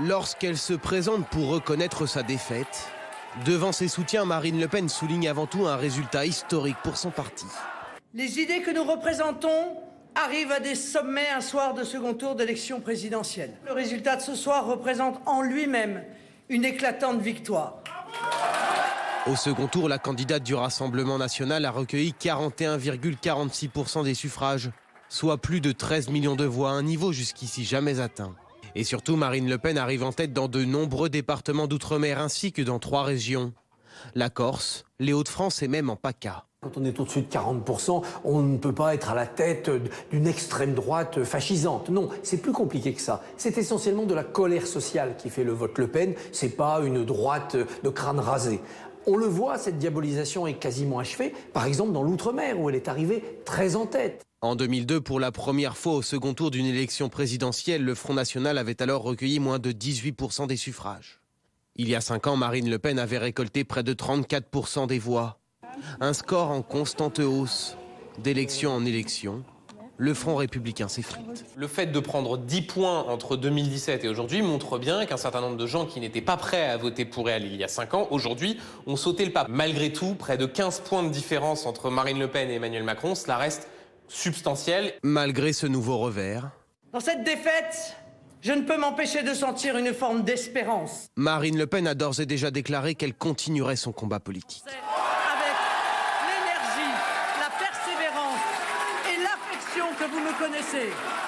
Lorsqu'elle se présente pour reconnaître sa défaite, devant ses soutiens, Marine Le Pen souligne avant tout un résultat historique pour son parti. Les idées que nous représentons arrivent à des sommets un soir de second tour d'élection présidentielle. Le résultat de ce soir représente en lui-même une éclatante victoire. Au second tour, la candidate du Rassemblement national a recueilli 41,46% des suffrages, soit plus de 13 millions de voix, un niveau jusqu'ici jamais atteint. Et surtout, Marine Le Pen arrive en tête dans de nombreux départements d'outre-mer ainsi que dans 3 régions. La Corse, les Hauts-de-France et même en PACA. Quand on est au-dessus de 40%, on ne peut pas être à la tête d'une extrême droite fascisante. Non, c'est plus compliqué que ça. C'est essentiellement de la colère sociale qui fait le vote Le Pen. C'est pas une droite de crâne rasé. On le voit, cette diabolisation est quasiment achevée, par exemple dans l'outre-mer où elle est arrivée très en tête. En 2002, pour la première fois au second tour d'une élection présidentielle, le Front National avait alors recueilli moins de 18% des suffrages. Il y a 5 ans, Marine Le Pen avait récolté près de 34% des voix. Un score en constante hausse. D'élection en élection, le Front républicain s'effrite. Le fait de prendre 10 points entre 2017 et aujourd'hui montre bien qu'un certain nombre de gens qui n'étaient pas prêts à voter pour elle il y a 5 ans, aujourd'hui, ont sauté le pas. Malgré tout, près de 15 points de différence entre Marine Le Pen et Emmanuel Macron, cela reste substantiel. Malgré ce nouveau revers, Dans cette défaite, je ne peux m'empêcher de sentir une forme d'espérance. Marine Le Pen a d'ores et déjà déclaré qu'elle continuerait son combat politique. Avec l'énergie, la persévérance et l'affection que vous me connaissez.